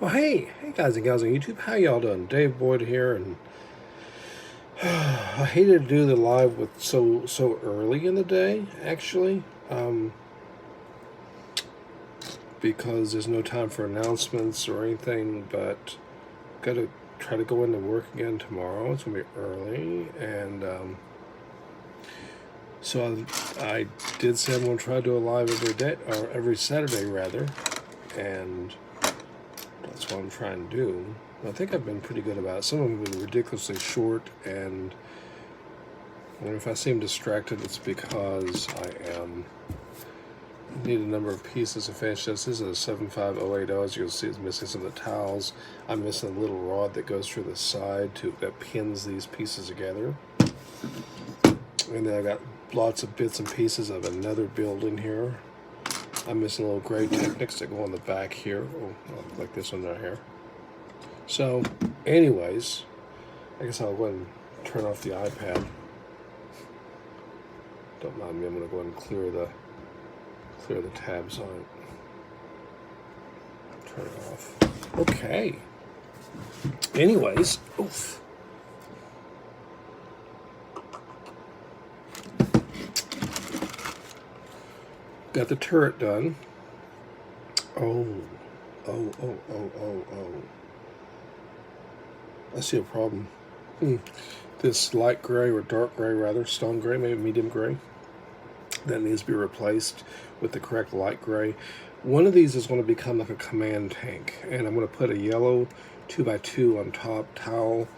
Well, hey guys and gals on YouTube, how y'all doing? Dave Boyd here, and I hated to do the live with so early in the day, actually, because there's no time for announcements or anything. But gotta try to go into work again tomorrow. It's gonna be early, and so I did say I'm gonna try to do a live every day, or every Saturday rather, and that's what I'm trying to do. I think I've been pretty good about it. Some of them have been ridiculously short, and if I seem distracted, it's because I need a number of pieces to finish this. This is a 75080. As you'll see, it's missing some of the towels. I'm missing a little rod that goes through the side that pins these pieces together. And then I got lots of bits and pieces of another building here. I'm missing little gray Technics that go on the back here, like this one right here. So, anyways, I guess I'll go ahead and turn off the iPad. Don't mind me. I'm going to go ahead and clear the tabs on it. Turn it off. Okay. Anyways, oof. Got the turret done. Oh. I see a problem. This light gray, or dark gray rather, stone gray, maybe medium gray, that needs to be replaced with the correct light gray. One of these is going to become like a command tank, and I'm going to put a yellow 2x2 on top towel.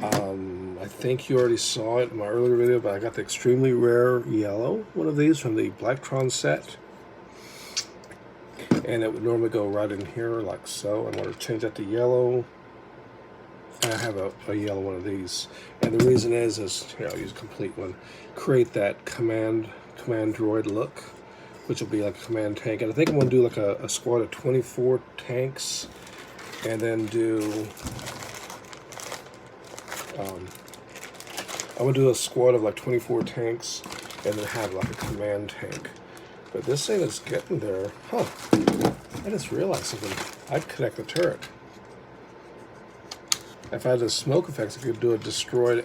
I think you already saw it in my earlier video, but I got the extremely rare yellow one of these from the Blacktron set, and it would normally go right in here like so. I'm going to change that to yellow. I have a yellow one of these, and the reason is here, I'll use a complete one. Create that command droid look, which will be like a command tank. And I think I'm going to do like a squad of 24 tanks, and then do I'm going to do a squad of like 24 tanks, and then have like a command tank. But this thing is getting there. Huh. I just realized something. I'd connect the turret. If I had the smoke effects, I could do a destroyed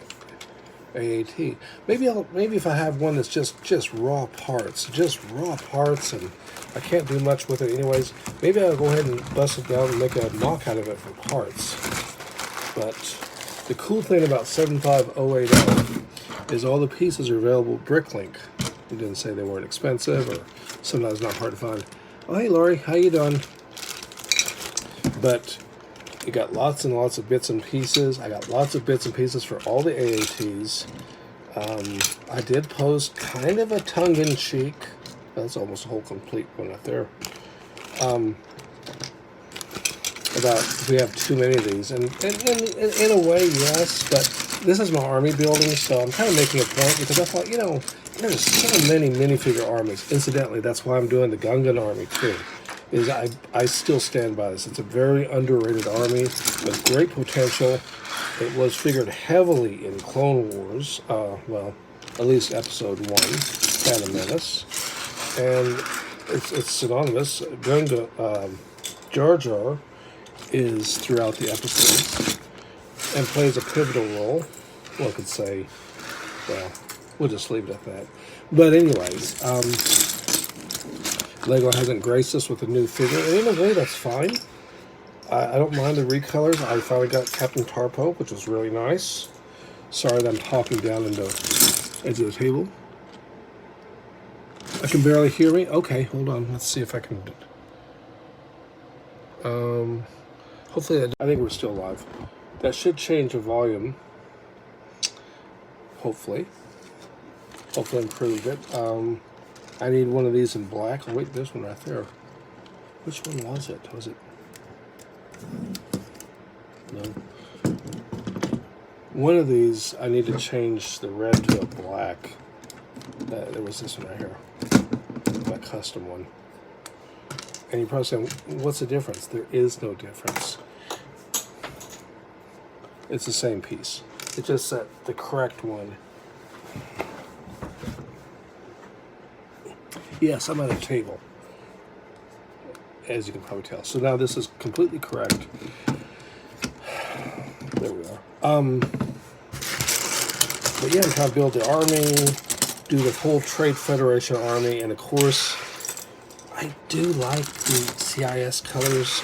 AAT. Maybe if I have one that's just raw parts, and I can't do much with it anyways. Maybe I'll go ahead and bust it down and make a mock out of it for parts. But the cool thing about 75080 is all the pieces are available at Bricklink. It didn't say they weren't expensive, or sometimes not hard to find. Oh, hey Lori, how you doing? But you got lots and lots of bits and pieces. I got lots of bits and pieces for all the AATs. I did post kind of a tongue-in-cheek, that's almost a whole complete one right there, about if we have too many of these. And in a way, yes, but this is my army building, so I'm kind of making a point, because I thought, there's so many minifigure armies. Incidentally, that's why I'm doing the Gungan army too. I still stand by this. It's a very underrated army with great potential. It was figured heavily in Clone Wars, well, at least Episode 1, Phantom Menace, and it's synonymous. Jar Jar is throughout the episodes and plays a pivotal role. One could say, well, we'll just leave it at that. But anyways, Lego hasn't graced us with a new figure, and in a way that's fine. I don't mind the recolors. I finally got Captain Tarpo, which was really nice. Sorry that I'm talking down into the edge of the table. I can barely hear me. Okay, hold on. Let's see if I can. Hopefully, I think we're still live. That should change the volume. Hopefully improve it. I need one of these in black. Oh, wait, this one right there. Which one was it? Was it? No. One of these, I need to change the red to a black. There was this one right here. My custom one. And you're probably saying, what's the difference? There is no difference. It's the same piece. It's just that the correct one. Yes, I'm at a table. as you can probably tell. So now this is completely correct. There we are. But yeah, I'm trying to build the army, do the whole Trade Federation army, and of course, I do like the CIS colors.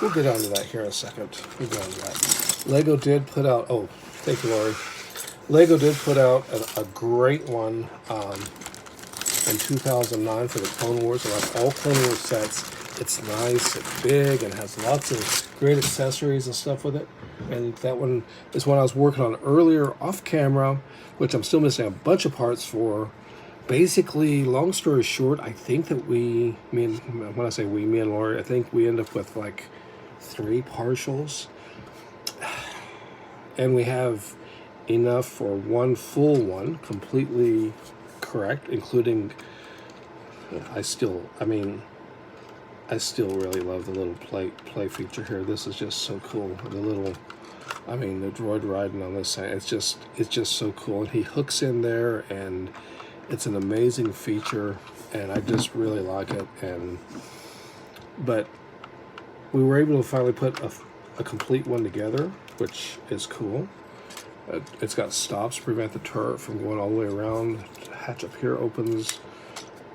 We'll get onto that here in a second. We'll get onto that. Lego did put out, oh, thank you, Laurie. Lego did put out a great one in 2009 for the Clone Wars. I like all Clone Wars sets. It's nice, it's big, and has lots of great accessories and stuff with it. And that one is one I was working on earlier off camera, which I'm still missing a bunch of parts for. Basically, long story short, I think that when I say we, me and Laurie, I think we end up with like 3 partials. And we have enough for one full one, completely correct, including, I still really love the little play feature here. This is just so cool. The droid riding on this side, it's just so cool. And he hooks in there, and it's an amazing feature, and I just really like it. But we were able to finally put a complete one together, which is cool. It's got stops to prevent the turret from going all the way around. The hatch up here opens.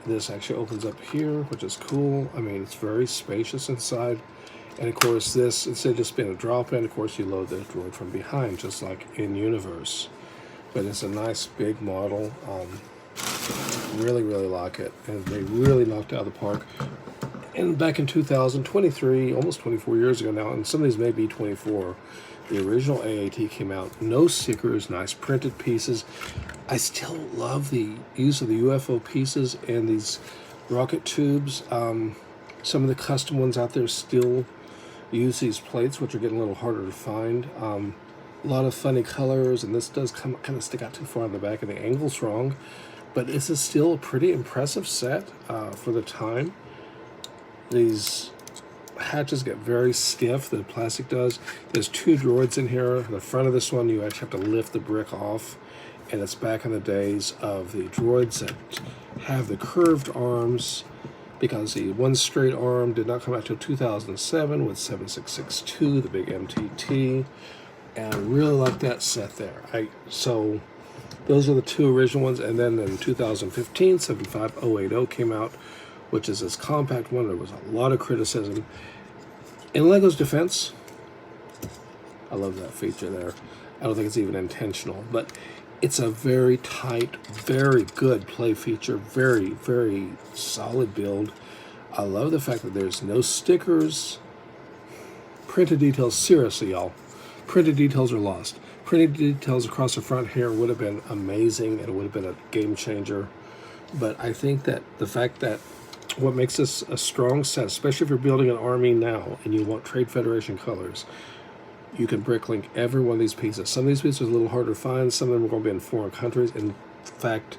This actually opens up here, which is cool. It's very spacious inside. And of course this, instead of just being a drop-in, of course you load the droid from behind, just like in Universe. But it's a nice big model. Really, really like it. And they really knocked it out of the park. And back in 2023, almost 24 years ago now, and some of these may be 24, the original AAT came out. No stickers, nice printed pieces. I still love the use of the UFO pieces and these rocket tubes. Some of the custom ones out there still use these plates, which are getting a little harder to find. A lot of funny colors, and this does kind of stick out too far on the back, and the angle's wrong. But this is still a pretty impressive set for the time. These hatches get very stiff, the plastic does. There's 2 droids in here. The front of this one, you actually have to lift the brick off, and it's back in the days of the droids that have the curved arms, because the one straight arm did not come out until 2007 with 7662, the big MTT, and I really like that set there. So those are the 2 original ones, and then in 2015, 75080 came out, which is this compact one. There was a lot of criticism. In Lego's defense, I love that feature there. I don't think it's even intentional, but it's a very tight, very good play feature, very, very solid build. I love the fact that there's no stickers. Printed details, seriously, y'all. Printed details are lost. Printed details across the front here would have been amazing, and it would have been a game changer. But I think that the fact that what makes this a strong set, especially if you're building an army now and you want Trade Federation colors, you can bricklink every one of these pieces. Some of these pieces are a little harder to find. Some of them are going to be in foreign countries. In fact,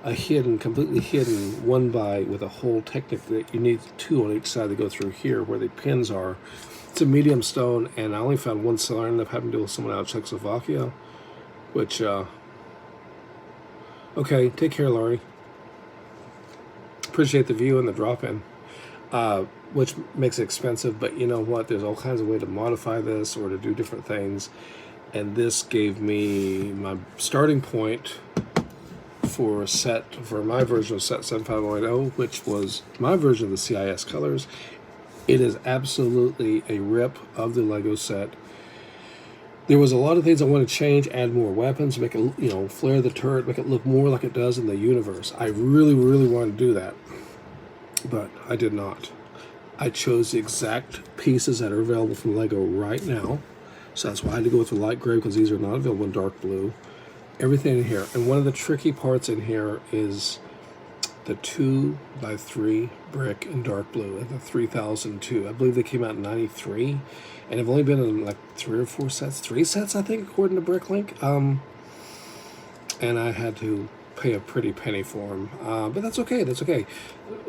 completely hidden one by with a hole technique that you need 2 on each side to go through here where the pins are. It's a medium stone, and I only found one seller. I ended up having to deal with someone out of Czechoslovakia, which, okay, take care, Laurie. Appreciate the view and the drop-in, which makes it expensive, but you know what? There's all kinds of ways to modify this or to do different things, and this gave me my starting point for my version of set 75080, which was my version of the CIS colors. It is absolutely a rip of the Lego set. There was a lot of things I want to change, add more weapons, make it, flare the turret, make it look more like it does in the Universe. I really, really wanted to do that, but I did not. I chose the exact pieces that are available from Lego right now, so that's why I had to go with the light gray, because these are not available in dark blue. Everything in here, and one of the tricky parts in here is the 2x3 brick in dark blue and the 3002. I believe they came out in 93. And I've only been in like 3 or 4 sets, 3 sets, I think, according to Bricklink. And I had to pay a pretty penny for them. But that's okay, that's okay.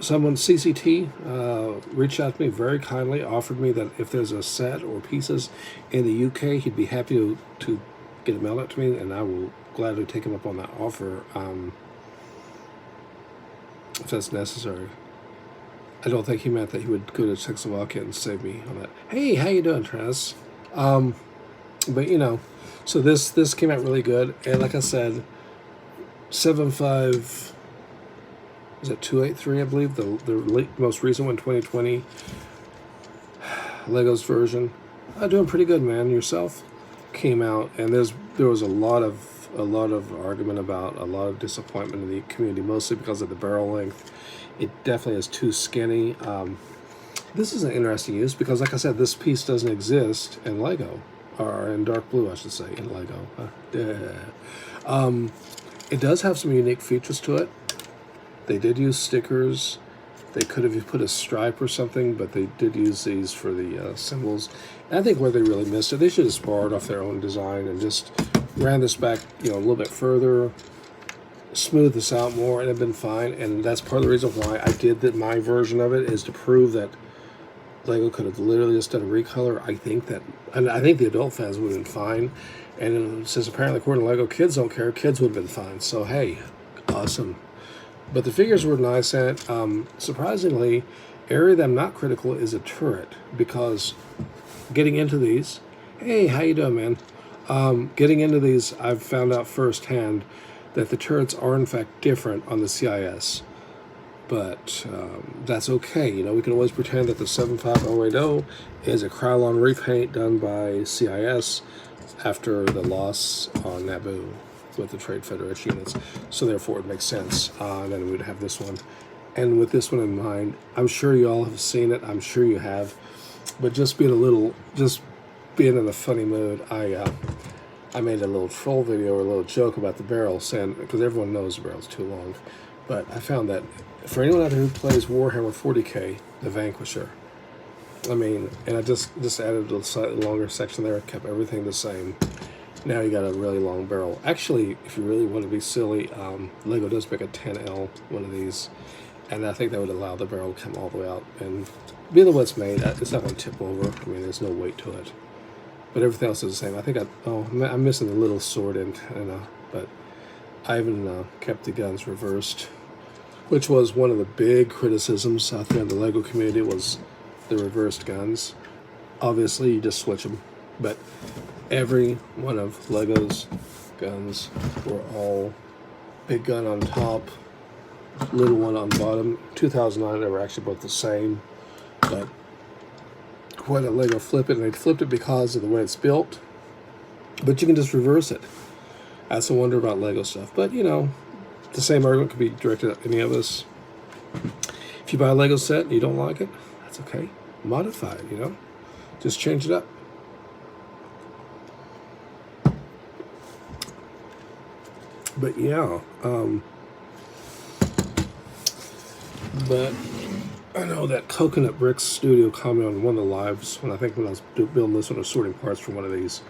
Someone, CCT, reached out to me very kindly, offered me that if there's a set or pieces in the UK, he'd be happy to get it mailed out to me, and I will gladly take him up on that offer if that's necessary. I don't think he meant that he would go to Czechoslovakia and save me on that. Hey, how you doing, Tress? But you know, so this came out really good, and like I said, 7.5. Is it 283? I believe the most recent one, 2020. Lego's version. Doing pretty good, man. Yourself? Came out, and there was a lot of argument about, a lot of disappointment in the community, mostly because of the barrel length. It definitely is too skinny. This is an interesting use because, like I said, this piece doesn't exist in Lego, or in dark blue, I should say, in Lego. It does have some unique features to it. They did use stickers. They could have put a stripe or something, but they did use these for the symbols. And I think where they really missed it, they should have borrowed off their own design and just ran this back, you know, a little bit further, smooth this out more, and it'd been fine. And that's part of the reason why I did that. My version of it is to prove that Lego could have literally just done a recolor. I think the adult fans would have been fine. And since apparently, according to Lego, kids don't care, kids would have been fine. So hey, awesome. But the figures were nice, and surprisingly, area that I'm not critical is a turret, because getting into these, hey, how you doing, man? Getting into these, I've found out firsthand that the turrets are in fact different on the CIS. But that's okay. You know, we can always pretend that the 75080 is a Krylon repaint done by CIS after the loss on Naboo with the Trade Federation units. So therefore it makes sense. And then we'd have this one. And with this one in mind, I'm sure you all have seen it. I'm sure you have. But just being in a funny mood, I made a little troll video or a little joke about the barrel, saying, because everyone knows the barrel's too long. But I found that for anyone out there who plays Warhammer 40k, the Vanquisher, I mean, and I just added a slightly longer section there, kept everything the same. Now you got a really long barrel. Actually, if you really want to be silly, Lego does make a 10L one of these, and I think that would allow the barrel to come all the way out. And being the way it's made, it's not going to tip over. I mean, there's no weight to it. But everything else is the same. I think I'm missing the little sword end, but I even kept the guns reversed, which was one of the big criticisms out there in the Lego community, was the reversed guns. Obviously, you just switch them, but every one of Lego's guns were all big gun on top, little one on bottom. 2009, they were actually both the same, but why did Lego flip it? And they flipped it because of the way it's built, but you can just reverse it. That's a wonder about Lego stuff. But you know, the same argument could be directed at any of us. If you buy a Lego set and you don't like it, that's okay. Modify it, you know, just change it up. But yeah, but I know that Coconut Bricks Studio commented on one of the lives, when I was building this one, or sorting parts for one of these,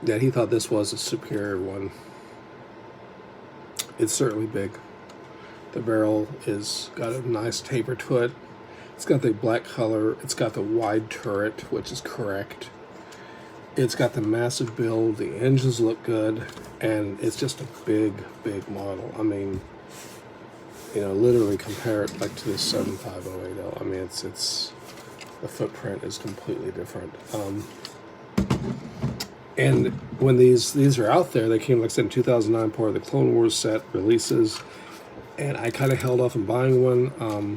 that he thought this was a superior one. It's certainly big. The barrel is got a nice taper to it. It's got the black color. It's got the wide turret, which is correct. It's got the massive build. The engines look good, and it's just a big, big model. I mean, you know, literally compare it like to the 75080. I mean, it's the footprint is completely different. And when these are out there, they came, like I said, in 2009, part of the Clone Wars set releases, and I kind of held off on buying one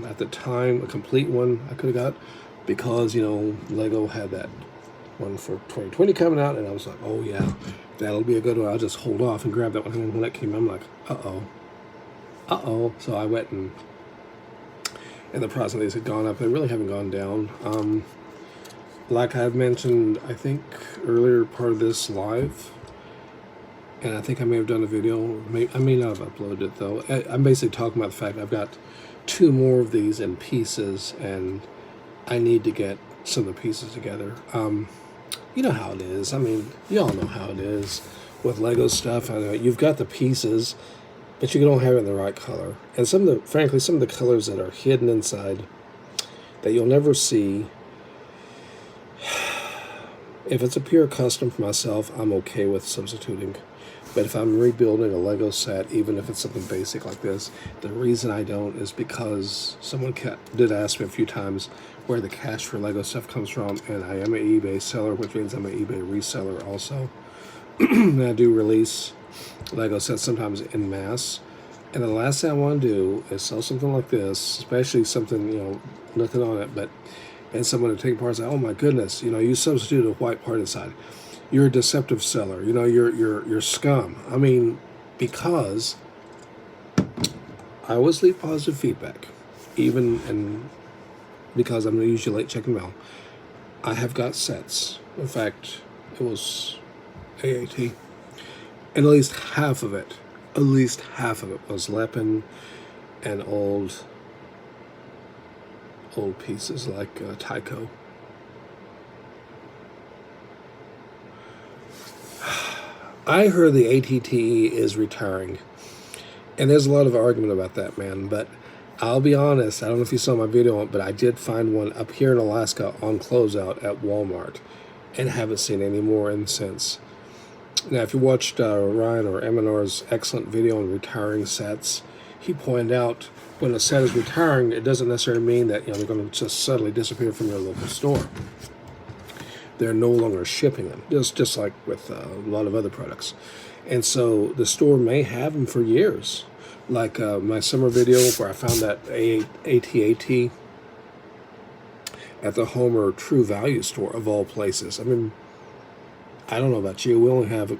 at the time, a complete one I could have got, because, you know, Lego had that one for 2020 coming out, and I was like, oh yeah, that'll be a good one. I'll just hold off and grab that one. And when that came, I'm like, uh-oh. So I went, and the price of these had gone up. They really haven't gone down. Like I've mentioned, I think earlier part of this live, and I think I may have done a video, I may not have uploaded it though. I'm basically talking about the fact I've got 2 more of these in pieces, and I need to get some of the pieces together. You know how it is. I mean, you all know how it is with Lego stuff. I know you've got the pieces, but you don't have it in the right color. And frankly, some of the colors that are hidden inside that you'll never see. If it's a pure custom for myself, I'm okay with substituting. But if I'm rebuilding a Lego set, even if it's something basic like this, the reason I don't is because someone did ask me a few times where the cash for Lego stuff comes from, and I am an eBay seller, which means I'm an eBay reseller also. And I do release Lego sets sometimes in mass. And the last thing I want to do is sell something like this, especially something, nothing on it, and someone to take apart and say, oh my goodness, you substitute a white part inside. You're a deceptive seller. You're scum. I mean, because I always leave positive feedback, and because I'm usually late checking mail. I have got sets. In fact, it was AAT, and at least half of it was Lepin and old pieces like Tyco. I heard the ATTE is retiring, and there's a lot of argument about that, man, but I'll be honest, I don't know if you saw my video on it, but I did find one up here in Alaska on closeout at Walmart, and haven't seen any more since. Now, if you watched Ryan or Eminar's excellent video on retiring sets, he pointed out when a set is retiring, it doesn't necessarily mean that they're going to just suddenly disappear from your local store. They're no longer shipping them, just like with a lot of other products. And so the store may have them for years. Like my summer video where I found that AT-AT at the Homer True Value store of all places. I mean, I don't know about you. We only have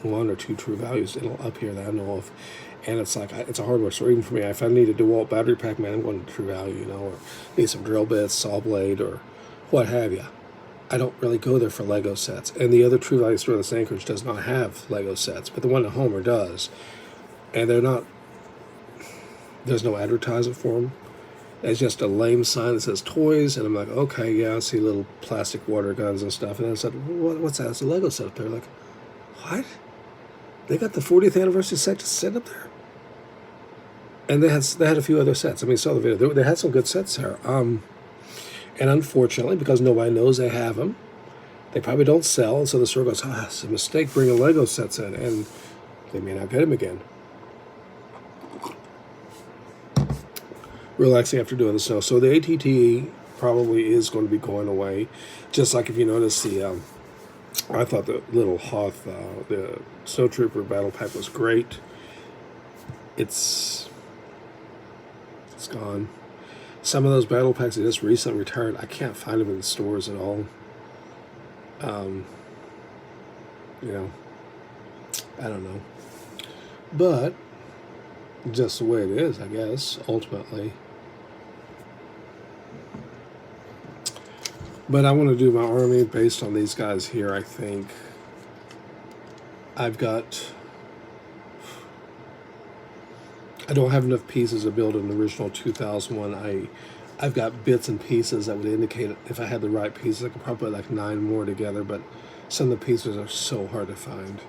1 or 2 True Values up here that I know of. And it's like, it's a hardware store. Even for me, if I need a DeWalt battery pack, man, I'm going to True Value, or need some drill bits, saw blade, or what have you. I don't really go there for Lego sets. And the other True Value store that's in Anchorage does not have Lego sets, but the one at Homer does. And there's no advertisement for them. It's just a lame sign that says toys, and I'm like, okay, yeah, I see little plastic water guns and stuff. And then I said, what's that? It's a Lego set up there. Like, what? They got the 40th anniversary set just sitting up there? And they had a few other sets. I mean, saw the video. They had some good sets there. And unfortunately, because nobody knows they have them, they probably don't sell. And so the store goes, it's a mistake bringing Lego sets in. And they may not get them again. Relaxing after doing the snow. So the ATTE probably is going to be going away. Just like if you notice I thought the little Hoth, the Snow Trooper battle pack was great. It's gone. Some of those battle packs that just recently returned, I can't find them in the stores at all. I don't know. But just the way it is, I guess, ultimately. But I want to do my army based on these guys here, I think. I don't have enough pieces to build an original 2001. I've got bits and pieces that would indicate if I had the right pieces. I could probably put like 9 more together, but some of the pieces are so hard to find.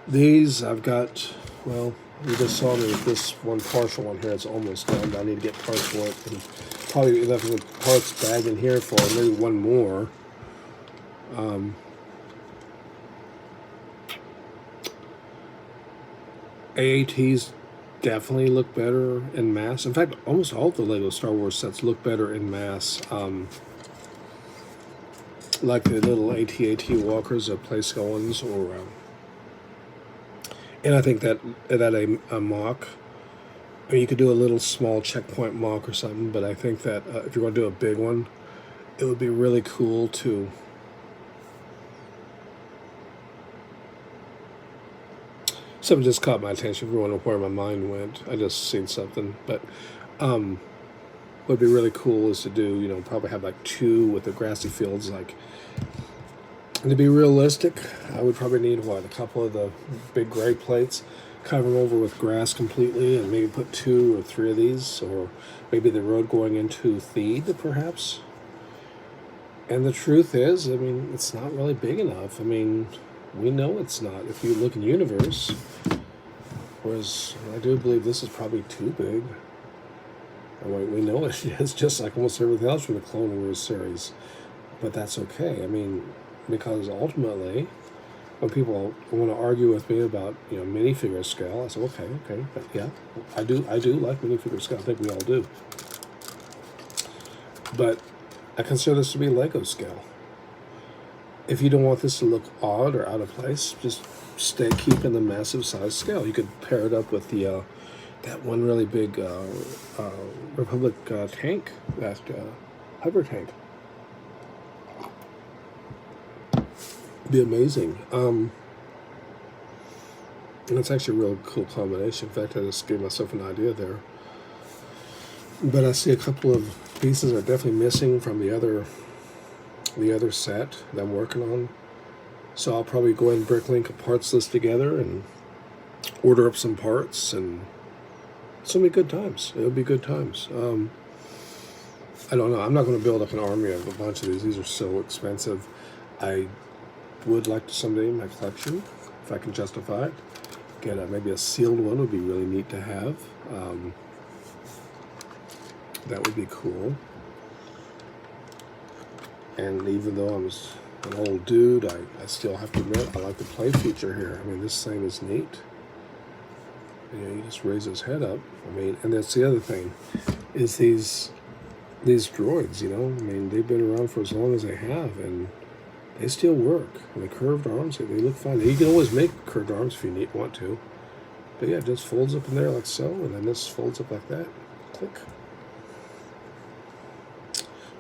These I've got, well, you just saw me with this one partial one here. It's almost done. I need to get parts for it. And probably enough of the parts bagged in here for maybe one more. AATs definitely look better in mass. In fact, almost all of the Lego Star Wars sets look better in mass. Like the little AT-AT walkers, the Playsko ones, or and I think that a mock, I mean, you could do a little small checkpoint mock or something, but I think that if you're going to do a big one, it would be really cool to something just caught my attention. If you wonder where my mind went, I just seen something. But what would be really cool is to do, probably have like 2 with the grassy fields. Like, and to be realistic, I would probably need a couple of the big gray plates, cover them over with grass completely, and maybe put 2 or 3 of these, or maybe the road going into Theed, perhaps. And the truth is, I mean, it's not really big enough. I mean, we know it's not. If you look in Universe, whereas I do believe this is probably too big. We know it is, just like almost everything else from the Clone Wars series. But that's okay. I mean, because ultimately, when people want to argue with me about minifigure scale, I say okay, but yeah, I do like minifigure scale. I think we all do, but I consider this to be Lego scale. If you don't want this to look odd or out of place, just keep in the massive size scale. You could pair it up with the that one really big Republic tank, that hover tank. Be amazing. And it's actually a real cool combination. In fact, I just gave myself an idea there. But I see a couple of pieces are definitely missing from the other set that I'm working on. So I'll probably go ahead and bricklink a parts list together and order up some parts, and it's gonna be good times. It'll be good times. I don't know. I'm not going to build up an army of a bunch of these. These are so expensive. I would like to someday in my collection, if I can justify it, get maybe a sealed one. Would be really neat to have. That would be cool. And even though I'm an old dude, I still have to admit I like the play feature here. I mean, this thing is neat. You just raise his head up. I mean, and that's the other thing, is these droids, I mean, they've been around for as long as they have, and they still work. And the curved arms, they look fine. You can always make curved arms if you want to. But yeah, it just folds up in there like so, and then this folds up like that. Click.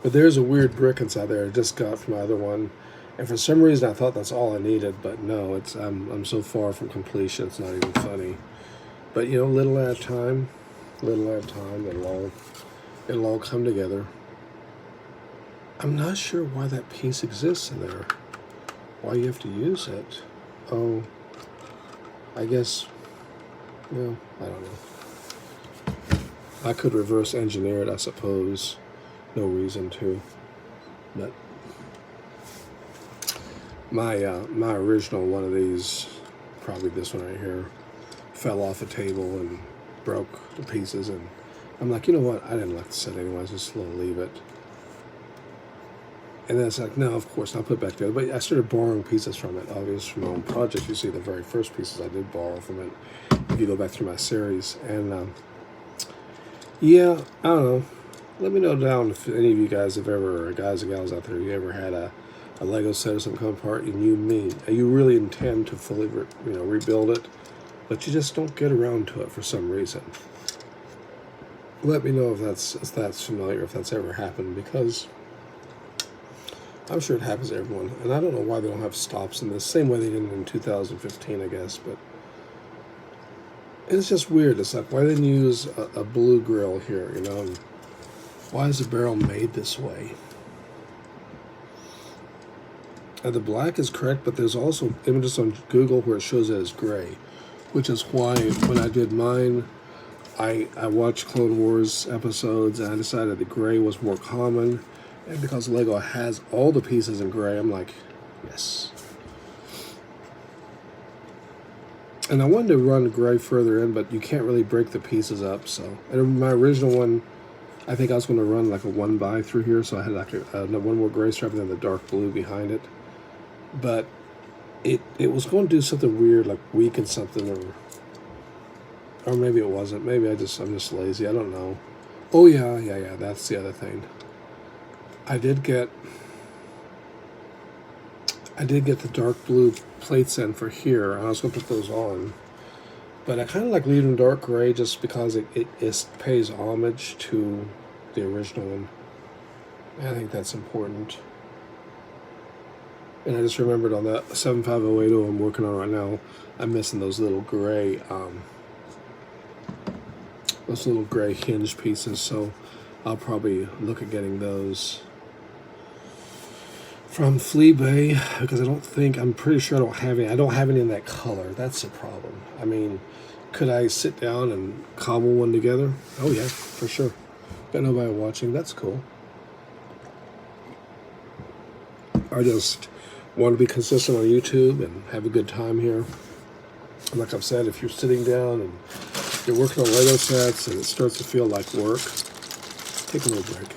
But there's a weird brick inside there I just got from my other one. And for some reason I thought that's all I needed, but no, I'm so far from completion, it's not even funny. But little at a time, it'll all come together. I'm not sure why that piece exists in there. Why you have to use it. Oh, I guess, I don't know. I could reverse engineer it, I suppose. No reason to. But my original one of these, probably this one right here, fell off a table and broke to pieces, and I'm like, you know what, I didn't like the set anyways, just leave it. And then it's like, no, of course, I'll put it back together. But I started borrowing pieces from it, obviously, from my own project. You see the very first pieces I did borrow from it, if you go back through my series. And, yeah, I don't know. Let me know down if any of you guys have ever, guys and gals out there, you ever had a Lego set or something come apart, and you really intend to fully rebuild it, but you just don't get around to it for some reason. Let me know if that's familiar, if that's ever happened, because I'm sure it happens to everyone. And I don't know why they don't have stops in this, same way they did in 2015, I guess, but it's just weird. It's like, why didn't you use a blue grill here, and why is the barrel made this way? The black is correct, but there's also images on Google where it shows it as gray, which is why when I did mine, I watched Clone Wars episodes, and I decided the gray was more common, and because Lego has all the pieces in gray, I'm like, yes. And I wanted to run gray further in, but you can't really break the pieces up, so. And my original one, I think I was going to run like a 1x through here, so I had like one more gray stripe and then the dark blue behind it. But it was going to do something weird, like weaken something, or maybe it wasn't. Maybe I'm just lazy. I don't know. Oh yeah. That's the other thing. I did get the dark blue plates in for here. I was going to put those on, but I kind of like leaving dark gray just because it pays homage to the original one. I think that's important. And I just remembered on that 75080 I'm working on right now, I'm missing those little gray hinge pieces, so I'll probably look at getting those from Fleabay, because I'm pretty sure I don't have any in that color. That's the problem. I mean, could I sit down and cobble one together? Oh yeah, for sure. Got nobody watching, that's cool. I just want to be consistent on YouTube and have a good time here. And like I've said, if you're sitting down and you're working on Lego sets and it starts to feel like work, take a little break.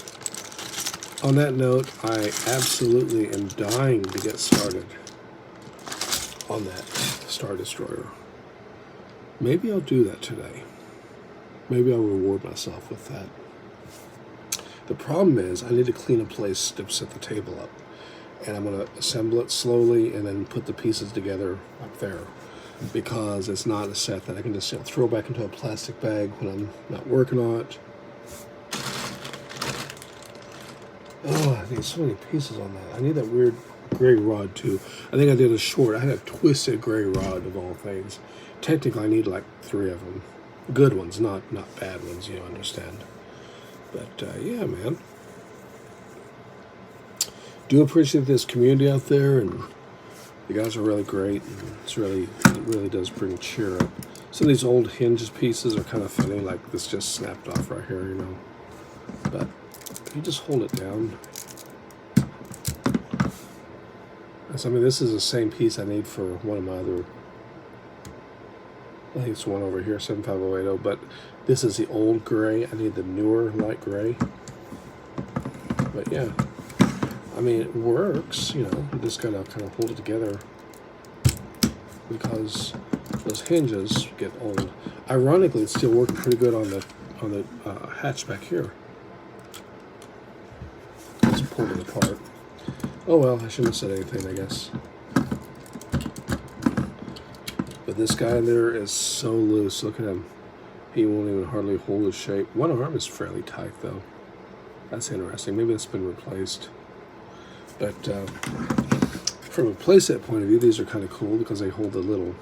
On that note, I absolutely am dying to get started. on that Star Destroyer. Maybe I'll do that today. Maybe I'll reward myself with that. The problem is I need to clean a place to set the table up. And I'm going to assemble it slowly and then put the pieces together up there. Because it's not a set that I can just throw back into a plastic bag when I'm not working on it. Oh, I need so many pieces on that. I need that weird gray rod too. I think I did a short. I had a twisted gray rod of all things. Technically, I need like 3 of them. Good ones, not bad ones, you understand. But yeah, man. Do appreciate this community out there, and you guys are really great. And it really does bring cheer up. Some of these old hinges pieces are kind of funny, like this just snapped off right here, you know. But you just hold it down. So, I mean, this is the same piece I need for one of my other, I think it's one over here, 75080, but this is the old gray. I need the newer light gray. But yeah, I mean, it works, you know. You just gotta kind of hold it together because those hinges get old. Ironically, it's still working pretty good on the hatch back here. Let's pull it apart. Oh well, I shouldn't have said anything, I guess. But this guy in there is so loose. Look at him. He won't even hardly hold his shape. One arm is fairly tight, though. That's interesting. Maybe it's been replaced. But from a playset point of view, these are kind of cool because they hold their little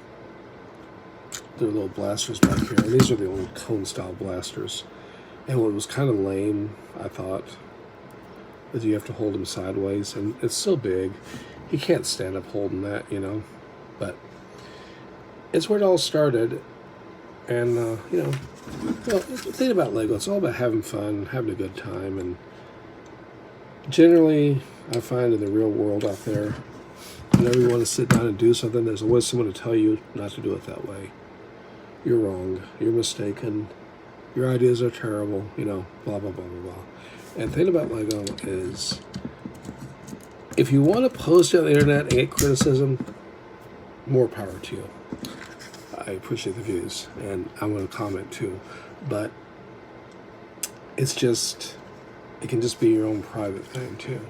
blasters back here. And these are the old cone-style blasters. And what was kind of lame, I thought, is you have to hold them sideways. And it's so big, he can't stand up holding that, you know. But it's where it all started. And, you know, well, the thing about Lego, it's all about having fun, having a good time. And generally, I find in the real world out there, whenever you want to sit down and do something, there's always someone to tell you not to do it that way. You're wrong. You're mistaken. Your ideas are terrible. You know, blah, blah, blah, blah, blah. And the thing about Lego is, if you want to post it on the internet and get criticism, more power to you. I appreciate the views, and I'm going to comment too. But it's just, it can just be your own private thing too.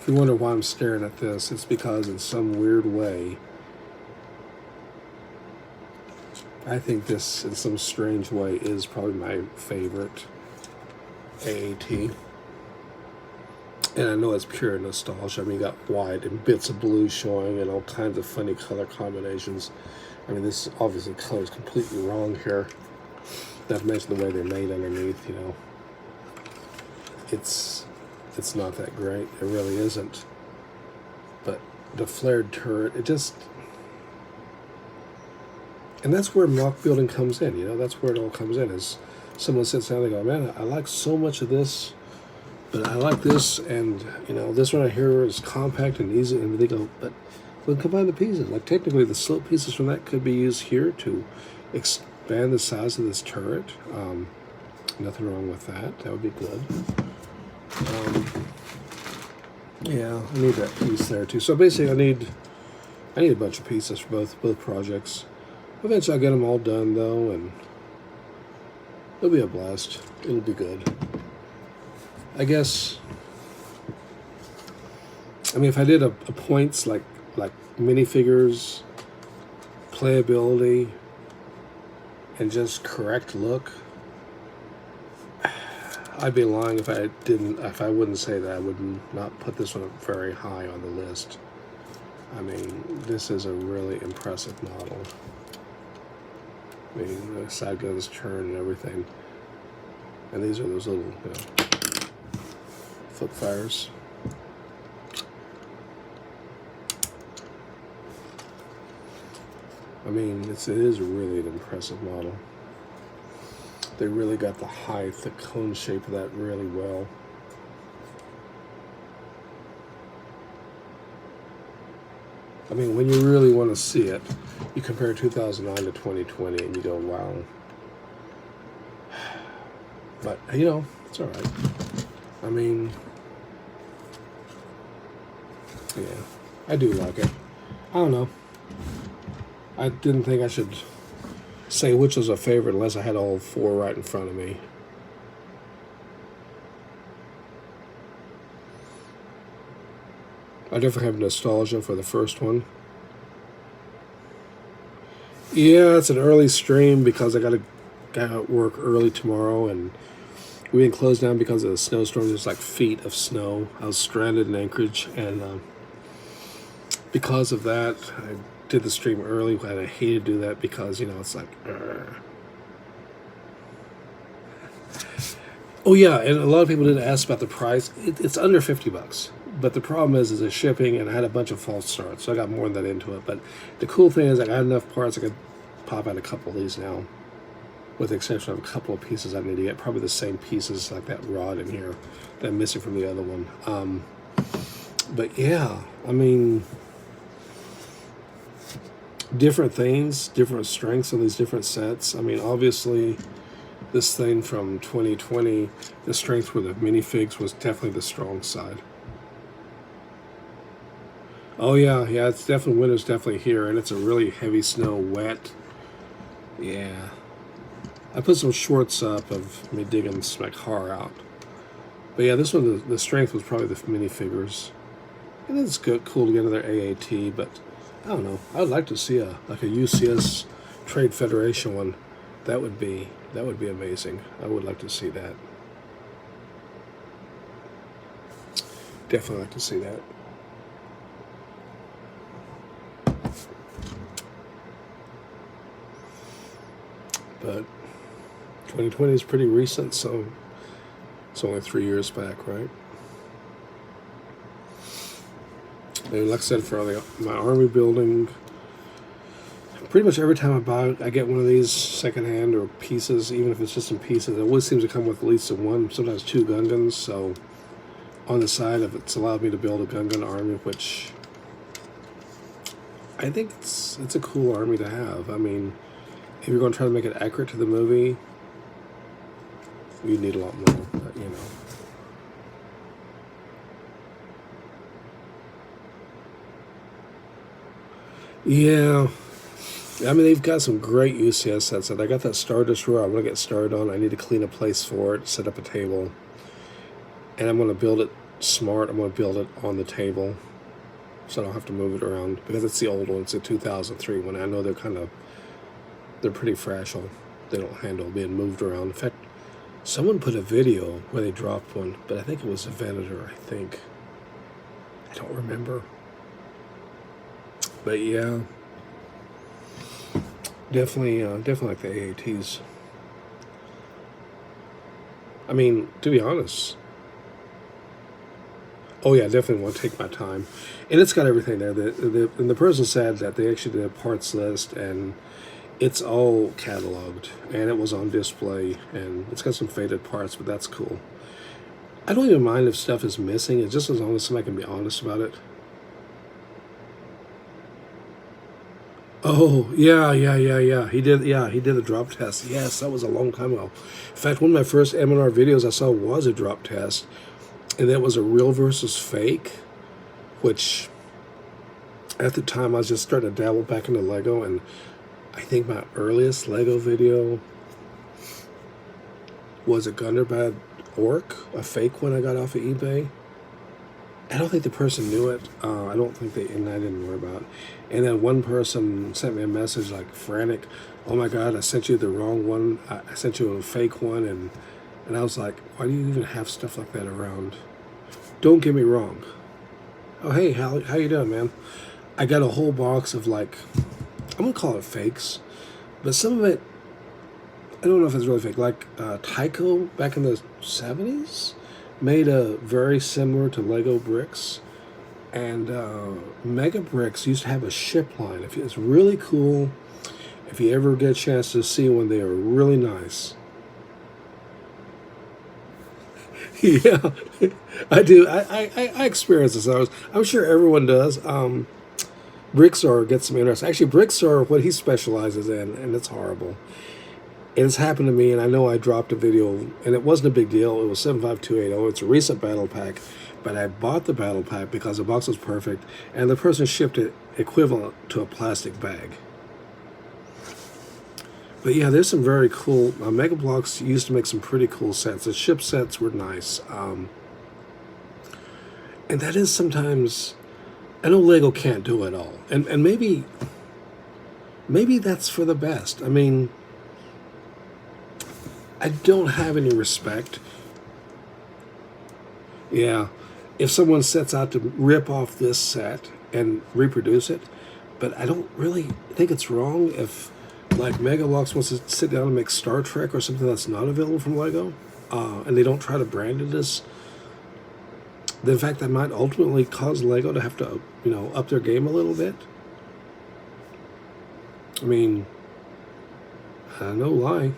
If you wonder why I'm staring at this, it's because in some weird way, I think this, in some strange way, is probably my favorite AAT. And I know it's pure nostalgia. I mean, you got white and bits of blue showing and all kinds of funny color combinations. I mean, this obviously color is completely wrong here. Not to mention the way they're made underneath, you know. It's not that great. It really isn't. But the flared turret, it just... And that's where block building comes in, you know. That's where it all comes in, is someone sits down and they go, man, I like so much of this, but I like this, and, you know, this one right here is compact and easy, and they go, but we'll combine the pieces. Like, technically, the slope pieces from that could be used here to expand the size of this turret. Nothing wrong with that. That would be good. Yeah, I need that piece there, too. So, basically, I need a bunch of pieces for both projects. Eventually, I'll get them all done, though, and it'll be a blast. It'll be good. I guess, I mean, if I did a points like minifigures, playability, and just correct look, I'd be lying if I wouldn't say that I would not put this one up very high on the list. I mean, this is a really impressive model. I mean, the side guns turn and everything. And these are those little, you know, flip fires. I mean, it is really an impressive model. They really got the height, the cone shape of that really well. I mean, when you really want to see it, you compare 2009 to 2020 and you go, wow. But, you know, it's all right. I mean, Yeah, I do like it. I don't know. I didn't think I should say which was a favorite unless I had all four right in front of me. I definitely have nostalgia for the first one. Yeah, it's an early stream because I gotta work early tomorrow, and we didn't close down because of the snowstorm. There's like feet of snow. I was stranded in Anchorage, and because of that, I did the stream early, and I hated to do that because it's like. Oh yeah, and a lot of people did ask about the price. It's under $50. But the problem is the shipping, and I had a bunch of false starts, so I got more than that into it. But the cool thing is I got enough parts I could pop out a couple of these now, with the exception of a couple of pieces I need to get. Probably the same pieces like that rod in here that I'm missing from the other one. But yeah, I mean, different things, different strengths on these different sets. I mean, obviously, this thing from 2020, the strength with the minifigs was definitely the strong side. Oh yeah, it's definitely, winter's definitely here, and it's a really heavy snow, wet. Yeah. I put some shorts up of me digging my car out. But yeah, this one, the strength was probably the minifigures. And it's good, cool to get another AAT, but I don't know. I'd like to see a UCS Trade Federation one. That would be amazing. I would like to see that. Definitely like to see that. But 2020 is pretty recent, so it's only 3 years back, right? And like I said, for my army building, pretty much every time I get one of these secondhand or pieces, even if it's just in pieces, it always seems to come with at least one, sometimes two Gungans. So on the side of it's allowed me to build a Gungan army, which I think it's a cool army to have. I mean, if you're going to try to make it accurate to the movie, you need a lot more, but Yeah. I mean, they've got some great UCS sets. I got that Star Destroyer I want to get started on. I need to clean a place for it, set up a table. And I'm going to build it smart. I'm going to build it on the table so I don't have to move it around. Because it's the old one. It's a 2003 one. I know they're pretty fragile. They don't handle being moved around. In fact, someone put a video where they dropped one, but I think it was a Venator, I think. I don't remember. But yeah. Definitely like the AATs. I mean, to be honest. Oh yeah, definitely want to take my time. And it's got everything there. And the person said that they actually did a parts list, and it's all cataloged, and it was on display, and it's got some faded parts, but that's cool. I don't even mind if stuff is missing. It's just as long as somebody can be honest about it. Oh, yeah. He did a drop test. Yes, that was a long time ago. In fact, one of my first M&R videos I saw was a drop test, and that was a real versus fake, which at the time I was just starting to dabble back into Lego, and I think my earliest Lego video was a Gundabad Orc, a fake one I got off of eBay. I don't think the person knew it. I didn't worry about it. And then one person sent me a message like frantic, "Oh my God, I sent you the wrong one. I sent you a fake one." And I was like, why do you even have stuff like that around? Don't get me wrong. Oh, hey, how you doing, man? I got a whole box of I'm going to call it fakes. But some of it, I don't know if it's really fake. Tyco back in the 70s made a very similar to Lego bricks. And Mega Bricks used to have a ship line. It's really cool. If you ever get a chance to see one, they are really nice. Yeah, I do. I experience this. I'm sure everyone does. Brickstar gets some interest. Actually, Brickstar, what he specializes in, and it's horrible. It's happened to me, and I know I dropped a video, and it wasn't a big deal. It was 75280. It's a recent battle pack, but I bought the battle pack because the box was perfect, and the person shipped it equivalent to a plastic bag. But yeah, there's some very cool. Mega Bloks used to make some pretty cool sets. The ship sets were nice, and that is sometimes. I know Lego can't do it all, and maybe that's for the best. I mean, I don't have any respect. Yeah, if someone sets out to rip off this set and reproduce it, but I don't really think it's wrong if, like, Mega Bloks wants to sit down and make Star Trek or something that's not available from Lego, and they don't try to brand it as. In fact, that might ultimately cause Lego to have to, up their game a little bit. I mean, no lie.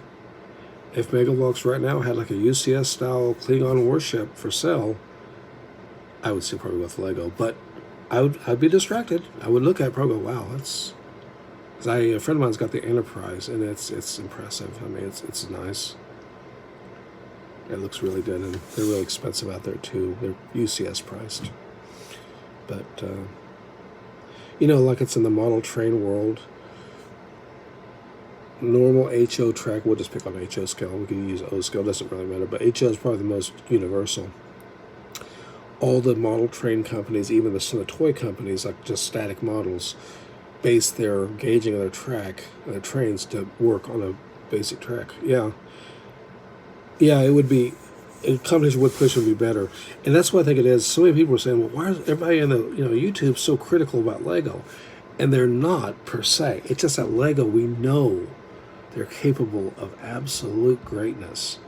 If Mega Bloks right now had like a UCS-style Klingon warship for sale, I would still probably with Lego. But I'd be distracted. I would look at it, probably go, wow, that's. Because a friend of mine's got the Enterprise, and it's impressive. I mean, it's nice. It looks really good, and they're really expensive out there too. They're UCS priced. But like it's in the model train world. Normal HO track, we'll just pick on HO scale. We can use O scale, doesn't really matter. But HO is probably the most universal. All the model train companies, even some of the toy companies, like just static models, base their gauging of their track, their trains to work on a basic track. Yeah, it would be. Companies would push would be better, and that's what I think it is. So many people are saying, "Well, why is everybody in the YouTube so critical about Lego?" And they're not per se. It's just that Lego, we know they're capable of absolute greatness.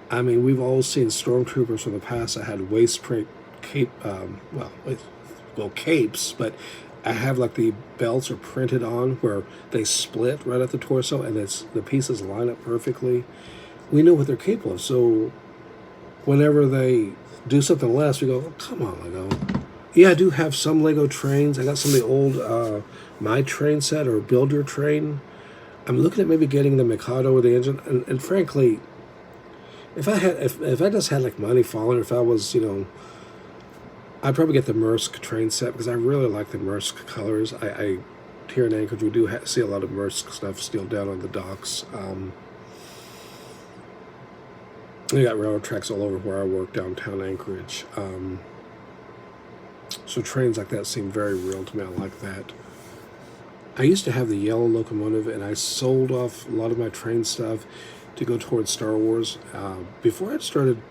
I mean, we've all seen stormtroopers from the past that had waist print capes, but I have like the belts are printed on where they split right at the torso, and the pieces line up perfectly. We know what they're capable of. So whenever they do something less, we go, oh, come on, Lego. Yeah, I do have some Lego trains. I got some of the old My Train set or Build Your Train. I'm looking at maybe getting the Mikado or the engine. And frankly, if I just had like money falling, or if I was, I'd probably get the Maersk train set because I really like the Maersk colors. I here in Anchorage, we do see a lot of Maersk stuff still down on the docks. We got railroad tracks all over where I work downtown Anchorage. So trains like that seem very real to me. I like that. I used to have the yellow locomotive, and I sold off a lot of my train stuff to go towards Star Wars. Before I started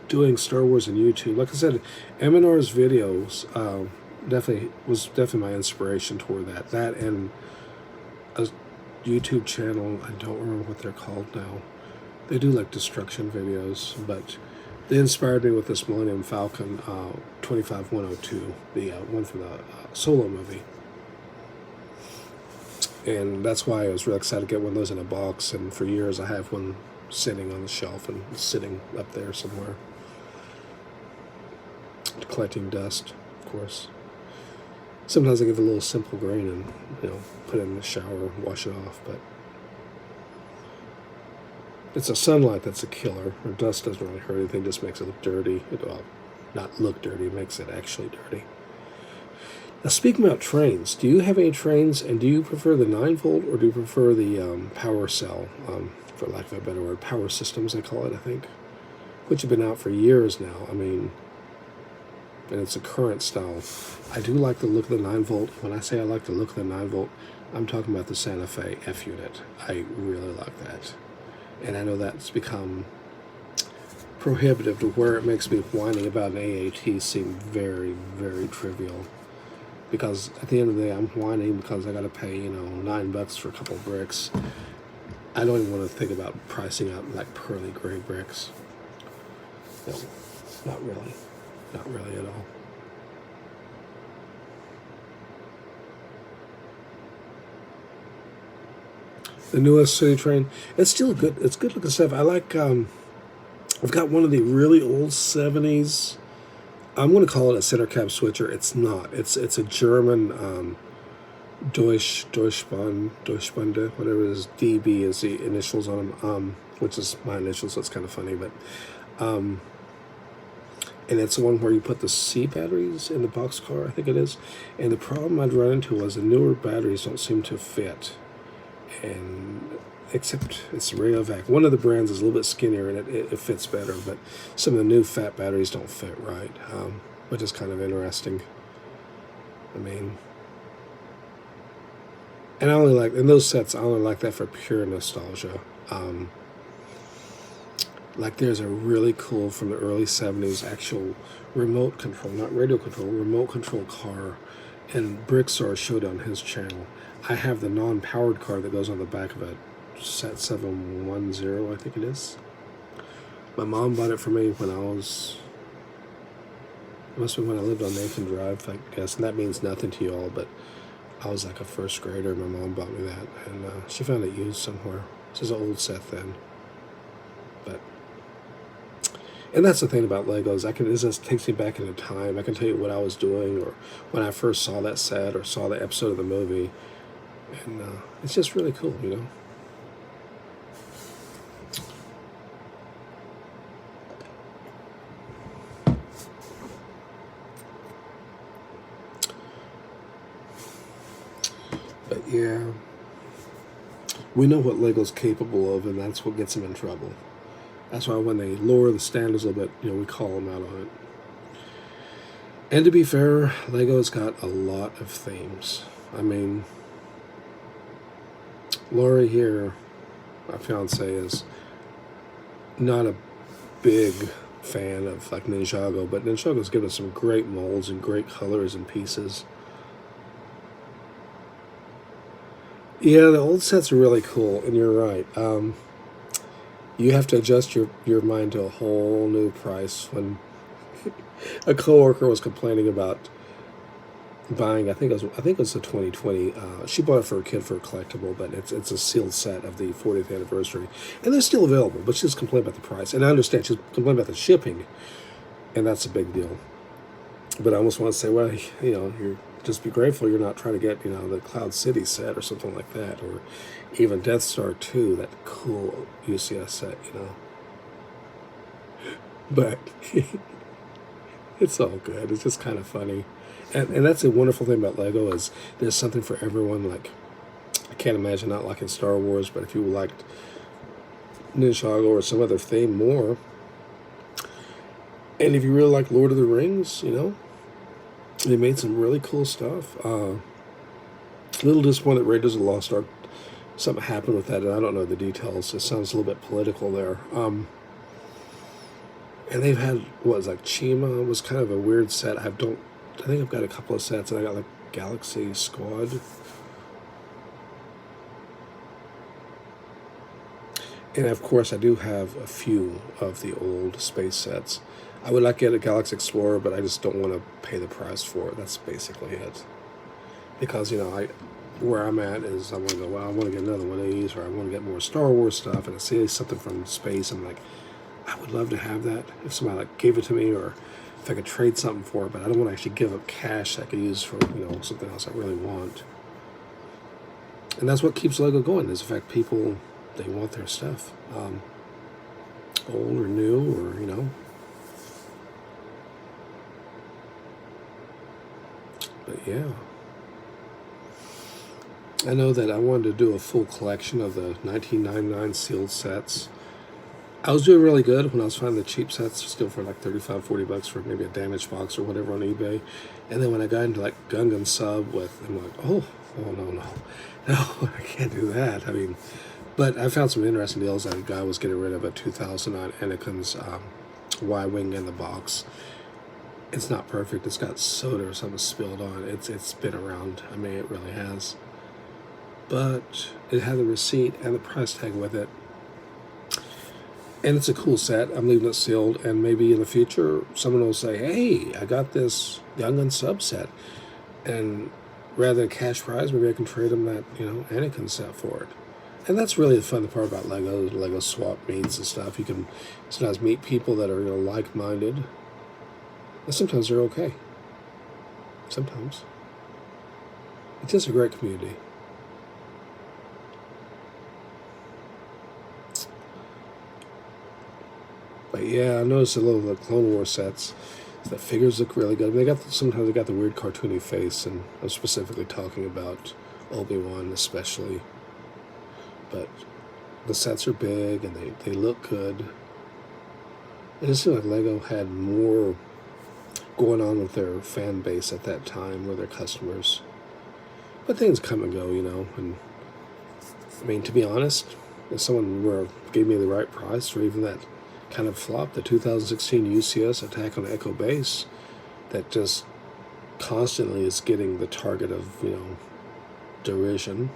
doing Star Wars on YouTube, like I said, Eminar's videos was definitely my inspiration toward that. That and a YouTube channel, I don't remember what they're called now. They do like destruction videos, but they inspired me with this Millennium Falcon 25102, the one from the Solo movie. And that's why I was really excited to get one of those in a box, and for years I have one sitting on the shelf and sitting up there somewhere. Collecting dust, of course. Sometimes I give it a little simple grain and, put it in the shower and wash it off, but it's the sunlight that's a killer. Or dust doesn't really hurt anything, just makes it look dirty. Well, not look dirty, it makes it actually dirty. Now, speaking about trains, do you have any trains, and do you prefer the 9-volt or do you prefer the power cell, for lack of a better word, power systems they call it, I think, which have been out for years now. I mean, and it's a current style. I do like the look of the 9-volt. When I say I like the look of the 9-volt, I'm talking about the Santa Fe F unit. I really like that. And I know that's become prohibitive to where it makes me whining about an AAT seem very, very trivial. Because at the end of the day, I'm whining because I got to pay, $9 for a couple of bricks. I don't even want to think about pricing out like pearly gray bricks. No, not really. Not really at all. The newest City Train, it's still good. It's good looking stuff. I like, I've got one of the really old 70s. I'm going to call it a center cap switcher. It's not. It's a German Deutschbande, whatever it is. DB is the initials on them, which is my initials, so it's kind of funny. But and it's the one where you put the C batteries in the boxcar, I think it is. And the problem I'd run into was the newer batteries don't seem to fit, and except it's Rayovac. One of the brands is a little bit skinnier and it fits better, but some of the new fat batteries don't fit right, which is kind of interesting. I mean, and in those sets, I only like that for pure nostalgia. Like there's a really cool from the early 70s actual remote control, not radio control, remote control car, and Brickstar showed on his channel. I have the non-powered car that goes on the back of a Set 710, I think it is. My mom bought it for me when it must have been when I lived on Nathan Drive, I guess, and that means nothing to you all, but I was like a first grader. My mom bought me that, and she found it used somewhere. This is an old set then. And that's the thing about Legos. It just takes me back into time. I can tell you what I was doing, or when I first saw that set, or saw the episode of the movie, and it's just really cool, you know. But yeah, we know what Lego's capable of, and that's what gets them in trouble. That's why when they lower the standards a little bit, you know, we call them out on it. And to be fair, Lego's got a lot of themes. I mean, Lori here, my fiance, is not a big fan of like Ninjago, but Ninjago's given us some great molds and great colors and pieces. Yeah, the old sets are really cool, and you're right. You have to adjust your mind to a whole new price. When a coworker was complaining about buying, I think it was a 2020. She bought it for a kid for a collectible, but it's a sealed set of the 40th anniversary, and they're still available. But she's complaining about the price, and I understand she's complaining about the shipping, and that's a big deal. But I almost want to say, well, you know, you're just be grateful you're not trying to get, you know, the Cloud City set or something like that, or even Death Star 2, that cool UCS set, you know. But it's all good. It's just kind of funny. And that's a wonderful thing about Lego is there's something for everyone. Like, I can't imagine not liking Star Wars, but if you liked Ninjago or some other theme more, and if you really like Lord of the Rings, you know, they made some really cool stuff. A little disappointed that Raiders of the Lost Ark, something happened with that, and I don't know the details. It sounds a little bit political there. And they've had, Chima was kind of a weird set. I think I've got a couple of sets, and I got like Galaxy Squad. And of course, I do have a few of the old space sets. I would like to get a Galaxy Explorer, but I just don't want to pay the price for it. That's basically it. Because, you know, where I'm at is I want to go, well, I want to get another one of these, or I want to get more Star Wars stuff, and I see something from space. I'm like, I would love to have that if somebody like gave it to me, or if I could trade something for it, but I don't want to actually give up cash I could use for, you know, something else I really want. And that's what keeps Lego going, is the fact people, they want their stuff. Old or new, or, you know. But yeah. I know that I wanted to do a full collection of the 1999 sealed sets. I was doing really good when I was finding the cheap sets, still for like $35-40 for maybe a damaged box or whatever on eBay. And then when I got into like Gungan Sub I'm like, oh no, I can't do that. I mean, but I found some interesting deals. Like a guy was getting rid of a 2009 Anakin's Y-Wing in the box. It's not perfect. It's got soda or something spilled on it. It's been around. I mean, it really has. But it had the receipt and the price tag with it. And it's a cool set. I'm leaving it sealed. And maybe in the future, someone will say, hey, I got this Gungan Sub set. And rather than cash prize, maybe I can trade them that, you know, Anakin set for it. And that's really the fun part about Lego swap meets and stuff. You can sometimes meet people that are, you know, like-minded. And sometimes they're okay. Sometimes. It's just a great community. But yeah, I noticed a little of the Clone Wars sets. The figures look really good. I mean, sometimes they got the weird cartoony face, and I'm specifically talking about Obi-Wan especially. But the sets are big and they look good. It just seemed like Lego had more going on with their fan base at that time, with their customers. But things come and go, and I mean, to be honest, if someone gave me the right price for even that kind of flop, the 2016 UCS Attack on Echo Base, that just constantly is getting the target of, derision,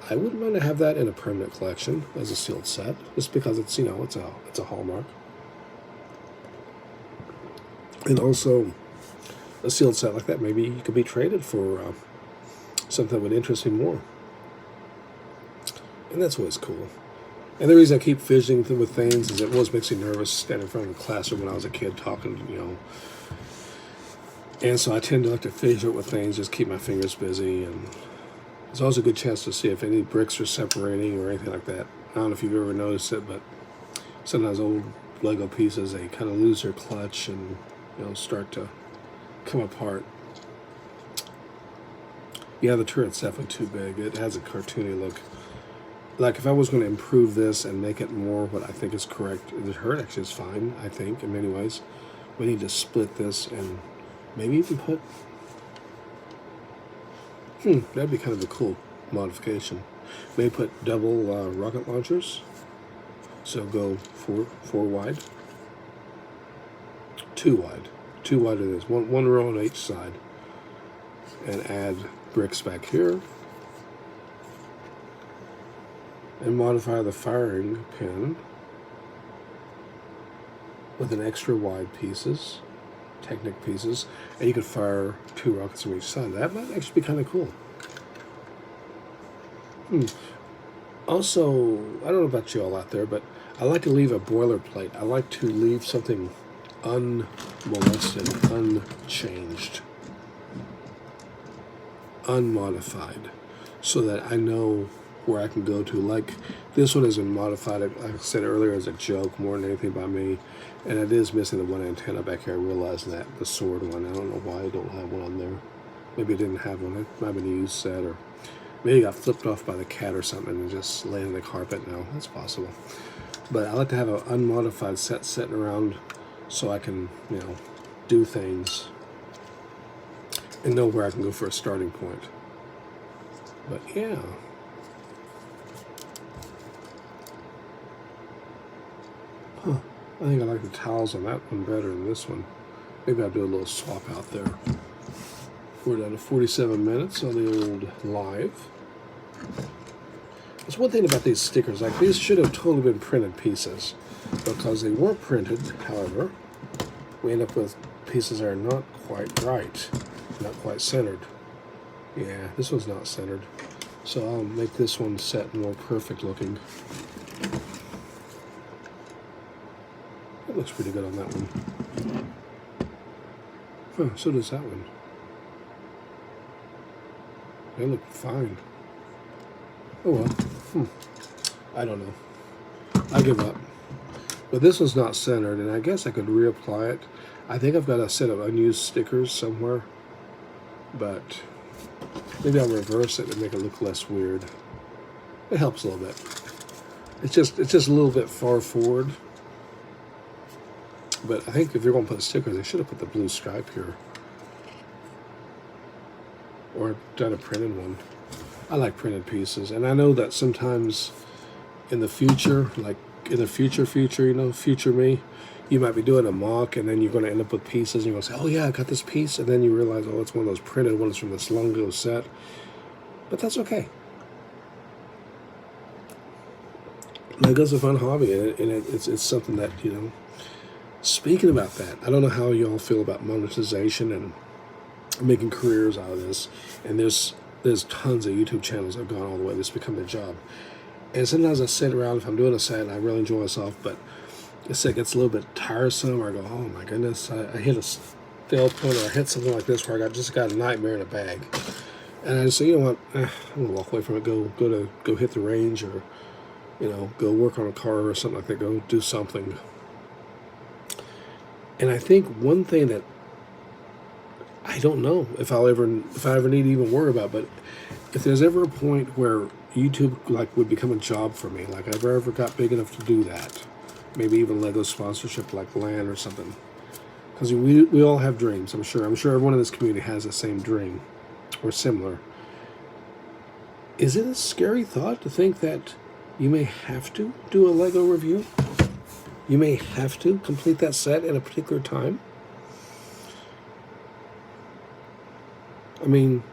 I wouldn't mind to have that in a permanent collection as a sealed set, just because it's, it's a hallmark. And also, a sealed set like that maybe could be traded for something that would interest me more. And that's always cool. And the reason I keep fidgeting with things is it always makes me nervous standing in front of a classroom when I was a kid talking, And so I tend to like to fidget with things, just keep my fingers busy. And there's always a good chance to see if any bricks are separating or anything like that. I don't know if you've ever noticed it, but sometimes old Lego pieces, they kind of lose their clutch and, start to come apart. Yeah, the turret's definitely too big. It has a cartoony look. Like, if I was going to improve this and make it more what I think is correct, the turret actually is fine, I think, in many ways. We need to split this and maybe even put... that'd be kind of a cool modification. Maybe put double rocket launchers. So go four wide. 2 wide. 2 wide it is. One row on each side. And add bricks back here. And modify the firing pin with an extra wide pieces, Technic pieces, and you could fire 2 rockets from each side. That might actually be kind of cool. Also, I don't know about you all out there, but I like to leave a boilerplate. I like to leave something unmolested, unchanged, unmodified, so that I know where I can go to. Like, this one has been modified, like I said earlier, as a joke more than anything by me, and it is missing the one antenna back here. I realized that, the sword one. I don't know why I don't have one on there. Maybe I didn't have one. It might have been a used set, or maybe it got flipped off by the cat or something and just laid on the carpet now. That's possible. But I like to have an unmodified set sitting around so I can, do things and know where I can go for a starting point. But yeah. I think I like the towels on that one better than this one. Maybe I'll do a little swap out there. We're down to 47 minutes on the old live. There's one thing about these stickers, like these should have totally been printed pieces. Because they were printed, however, we end up with pieces that are not quite right, not quite centered. Yeah, this one's not centered. So I'll make this one set more perfect looking. That looks pretty good on that one. Huh, so does that one. They look fine. Oh well. I don't know. I give up. But this one's not centered, and I guess I could reapply it. I think I've got a set of unused stickers somewhere, but maybe I'll reverse it and make it look less weird. It helps a little bit. It's just a little bit far forward. But I think if you're going to put stickers, they should have put the blue stripe here. Or done a printed one. I like printed pieces. And I know that sometimes in the future, like in the future me, you might be doing a mock and then you're going to end up with pieces and you're going to say, oh yeah, I got this piece. And then you realize, oh, it's one of those printed ones from this Longo set. But that's okay. Lego's a fun hobby, and it's something that, Speaking about that, I don't know how you all feel about monetization and making careers out of this. And there's tons of YouTube channels that have gone all the way. This has become their job. And sometimes I sit around, if I'm doing a set, and I really enjoy myself, but it gets a little bit tiresome, or I go, oh my goodness, I hit a fail point, or I hit something like this where I just got a nightmare in a bag. And I just say, you know what, I'm going to walk away from it, go hit the range, or go work on a car or something like that, go do something. And I think one thing that I don't know if I ever need to even worry about, but if there's ever a point where YouTube would become a job for me, like if I ever got big enough to do that, maybe even Lego sponsorship like LAN or something, because we all have dreams. I'm sure everyone in this community has the same dream or similar. Is it a scary thought to think that you may have to do a Lego review? You may have to complete that set at a particular time? I mean,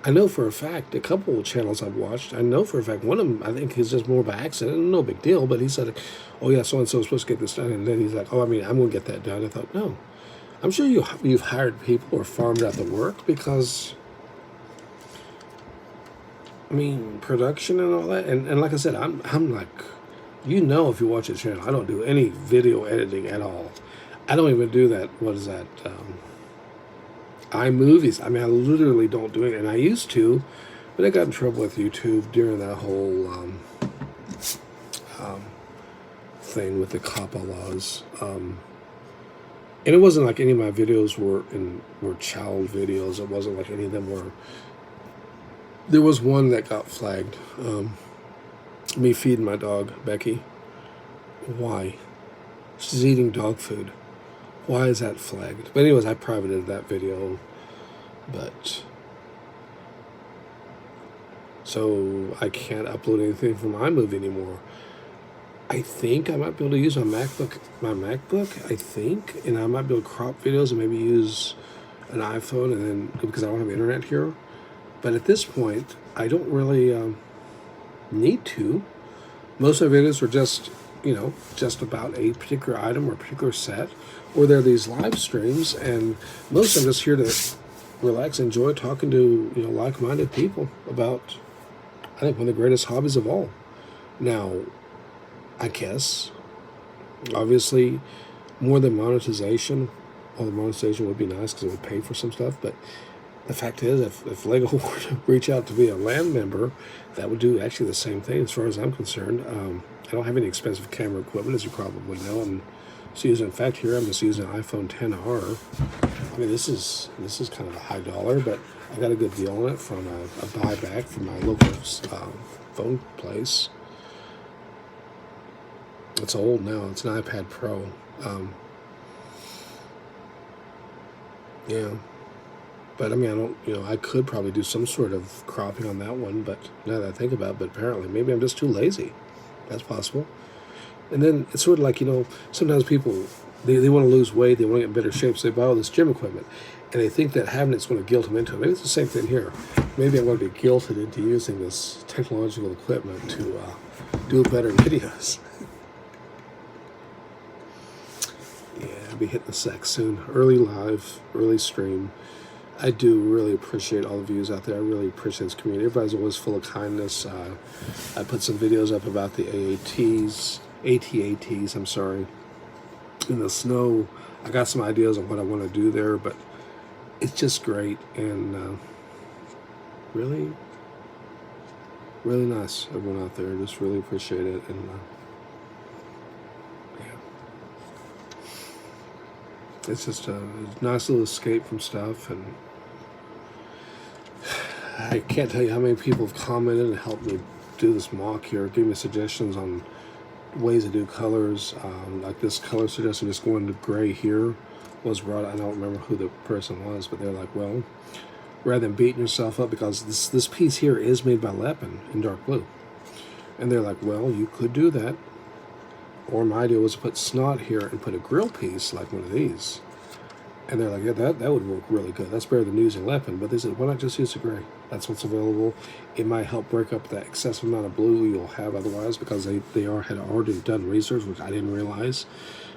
I know for a fact, a couple of channels I've watched, I know for a fact, one of them, I think is just more by accident, no big deal, but he said, oh yeah, so-and-so is supposed to get this done, and then he's like, oh, I'm going to get that done. I thought, no. I'm sure you've hired people or farmed out the work because, production and all that, and like I said, I'm like, if you watch the channel, I don't do any video editing at all. I don't even do that, what is that, iMovies. I literally don't do it, and I used to, but I got in trouble with YouTube during that whole thing with the COPPA laws. And it wasn't like any of my videos were child videos. It wasn't like any of them were. There was one that got flagged. Me feeding my dog, Becky. Why? She's eating dog food. Why is that flagged? But anyways, I privated that video. But so I can't upload anything from iMovie anymore. I think I might be able to use my MacBook, I think, and I might be able to crop videos and maybe use an iPhone, and then because I don't have internet here. But at this point, I don't really need to. Most of my videos are just about a particular item or a particular set, or they're these live streams, and most of them just here to relax, enjoy talking to like-minded people about, I think, one of the greatest hobbies of all. Now, I guess, obviously, more than monetization, although monetization would be nice because it would pay for some stuff, but the fact is, if Lego were to reach out to be a LAN member, that would do actually the same thing as far as I'm concerned. I don't have any expensive camera equipment, as you probably know. I'm just using, in fact, here I'm just using an iPhone XR. This is kind of a high dollar, but I got a good deal on it from a buyback from my local phone place. It's old now. It's an iPad Pro. Yeah. But I could probably do some sort of cropping on that one, but now that I think about it, but apparently maybe I'm just too lazy. That's possible. And then it's sort of like, sometimes people, they want to lose weight, they want to get in better shape, so they buy all this gym equipment, and they think that having it's going to guilt them into it. Maybe it's the same thing here. Maybe I'm going to be guilted into using this technological equipment to do better videos. Yeah, I'll be hitting the sack soon. Early live, early stream. I do really appreciate all the views out there. I really appreciate this community. Everybody's always full of kindness. I put some videos up about the AT-ATs, I'm sorry, in the snow. I got some ideas on what I want to do there, but it's just great, and really, really nice, everyone out there. Just really appreciate it, and it's just a nice little escape from stuff, and I can't tell you how many people have commented and helped me do this mock here, give me suggestions on ways to do colors. Like this color suggestion, just going to gray here, was brought. I don't remember who the person was, but they're like, well, rather than beating yourself up, because this piece here is made by Lepin in dark blue, and they're like, well, you could do that. Or my idea was to put snot here and put a grill piece like one of these. And they're like, yeah, that would work really good. That's better than using Lepin. But they said, why not just use the gray? That's what's available. It might help break up that excessive amount of blue you'll have otherwise, because they had already done research, which I didn't realize.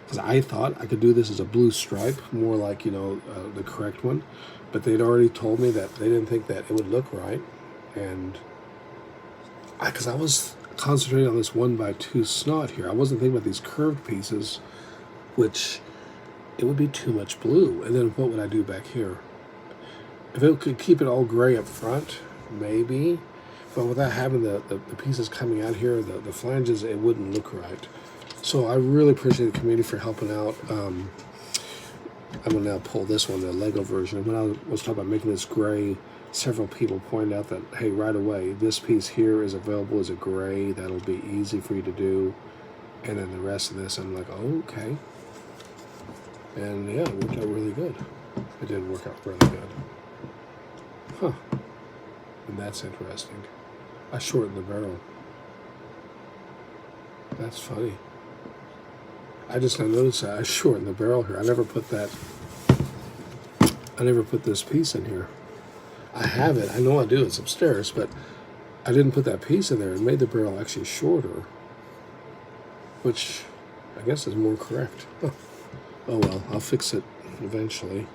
Because I thought I could do this as a blue stripe, more like, the correct one. But they'd already told me that they didn't think that it would look right. And because I was concentrating on this 1x2 snot here. I wasn't thinking about these curved pieces, which it would be too much blue. And then what would I do back here? If it could keep it all gray up front, maybe. but without having the pieces coming out here, the flanges, it wouldn't look right. So I really appreciate the community for helping out. I'm going to now pull this one, the Lego version. When I was talking about making this gray, several people pointed out that, hey, right away, this piece here is available as a gray. That'll be easy for you to do. And then the rest of this, I'm like, oh, okay. And yeah, it worked out really good. It did work out really good. Huh. And that's interesting. I shortened the barrel. That's funny. I just now noticed that I shortened the barrel here. I never put this piece in here. I have it. I know I do. It's upstairs, but I didn't put that piece in there. It made the barrel actually shorter, which I guess is more correct. Huh. Oh well, I'll fix it eventually.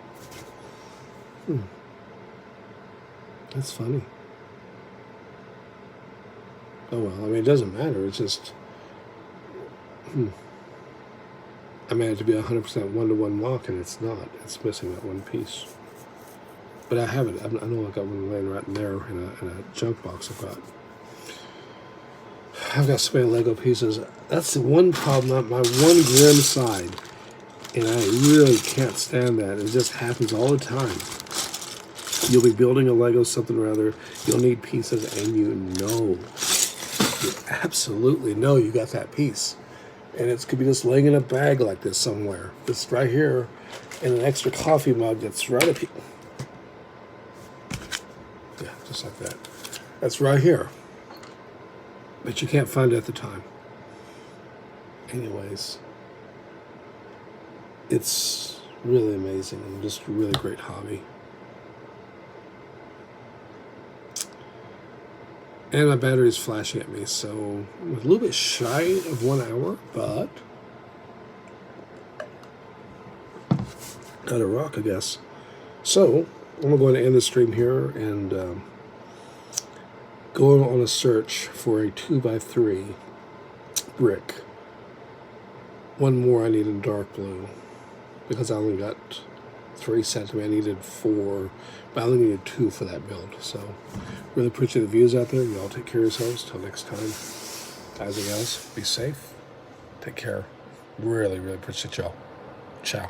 That's funny. Oh well, I mean, it doesn't matter. It's just, I made it to be 100% one-to-one lock, and it's not. It's missing that one piece. But I have it. I know I got one laying right in there in a junk box I've got so many Lego pieces. That's the one problem, my one grim side. And I really can't stand that. It just happens all the time. You'll be building a Lego something or other. You'll need pieces, and you absolutely know you got that piece. And it could be just laying in a bag like this somewhere. It's right here in an extra coffee mug that's right up here. Yeah, just like that. That's right here. But you can't find it at the time. Anyways, it's really amazing and just a really great hobby. And my battery is flashing at me, so I'm a little bit shy of 1 hour, but got a rock, I guess. So I'm going to end the stream here and go on a search for a 2x3 brick. One more I need in dark blue because I only got 3 sets. I needed 4, but I only needed 2 for that build. So really appreciate the views out there. Y'all take care of yourselves. Till next time, guys and gals, be safe. Take care. Really, really appreciate y'all. Ciao.